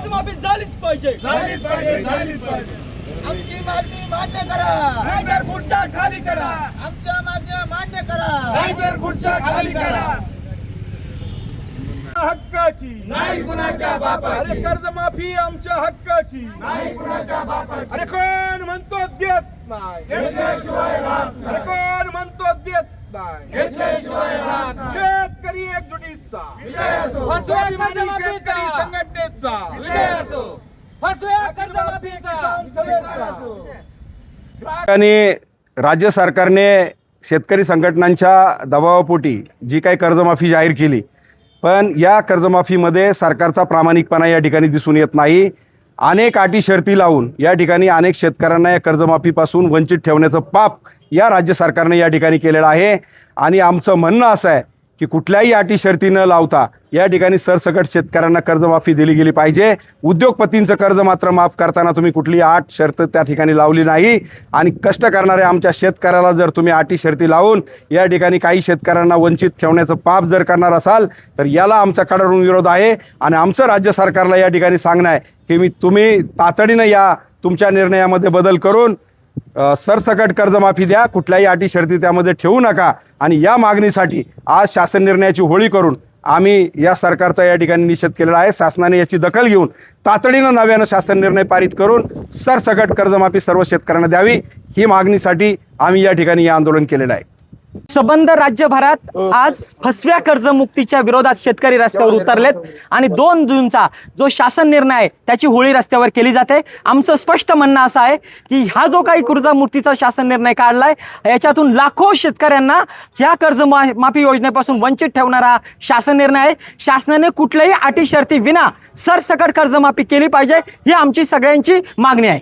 कर्जमाफी झालीच पाहिजे, झालीच पाहिजे, झालीच पाहिजे. आमची मागणी मान्य करा, नाहीतर खुर्च्या खाली करा. आमच्या मागण्या मान्य करा, नाहीतर खुर्च्या खाली करा. हक्काची नाही कुणाच्या बापाची, अरे कर्जमाफी आमच्या हक्काची नाही कुणाच्या बापाची. अरे कोण म्हणतो देत नाही, घेतल्याशिवाय राहत अरे नाही, कोण म्हणतो देत नाही. घेतल्याशिवाय राहत नाही. शेतकरी एकजुटीचा, विजय असो, स्वाभिमानी शेतकरी संघटनेचा, विजय असो. किसान सभेचा. आणि राज्य सरकारने शेतकरी संघटनांच्या दबावापोटी जी काही कर्जमाफी जाहीर केली, पण या कर्जमाफीमध्ये सरकारचा प्रामाणिकपणा या ठिकाणी दिसून येत नाही. अनेक अटी शर्ती लावून या ठिकाणी अनेक शेतकऱ्यांना या कर्जमाफीपासून वंचित ठेवण्याचं पाप या राज्य सरकारने या ठिकाणी केलेलं आहे. आणि आमचं म्हणणं असं आहे की कुठल्याही अटी शर्ती न लावता या ठिकाणी सरसकट शेतकऱ्यांना कर्जमाफी दिली गेली पाहिजे. उद्योगपतींचं कर्ज मात्र माफ करताना तुम्ही कुठली अट शर्त त्या ठिकाणी लावली नाही. आणि कष्ट करणाऱ्या आमच्या शेतकऱ्याला जर तुम्ही अटी शर्ती लावून या ठिकाणी काही शेतकऱ्यांना वंचित ठेवण्याचं पाप जर करणार असाल तर याला आमचा कडाडून विरोध आहे. आणि आमचं राज्य सरकारला या ठिकाणी सांगणं आहे की तुम्ही तातडीनं या तुमच्या निर्णयामध्ये बदल करून सरसकट कर्जमाफी द्या, कुठल्याही अटी शर्ती त्यामध्ये ठेवू नका. आणि या मागणीसाठी आज शासन निर्णयाची होळी करून आम्ही या सरकारचा या ठिकाणी निषेध केलेला आहे. शासनाने याची दखल घेऊन तातडीनं नव्यानं शासन निर्णय पारित करून सरसकट कर्जमाफी सर्व शेतकऱ्यांना द्यावी, ही मागणीसाठी आम्ही या ठिकाणी हे आंदोलन केलेलं आहे. संबंध राज्यभरात आज फसव्या कर्जमुक्तीच्या विरोधात शेतकरी रस्त्यावर उतरलेत आणि 2 जूनचा जो शासन निर्णय आहे त्याची होळी रस्त्यावर केली जाते. आमचं स्पष्ट म्हणणं असं आहे की हा जो काही कर्जमुक्तीचा शासन निर्णय काढलाय याच्यातून लाखो शेतकऱ्यांना ज्या कर्जमाफी योजनेपासून वंचित ठेवणारा शासन निर्णय आहे. शासनाने कुठल्याही अटी शर्ती विना सरसकट कर्जमाफी केली पाहिजे, ही आमची सगळ्यांची मागणी आहे.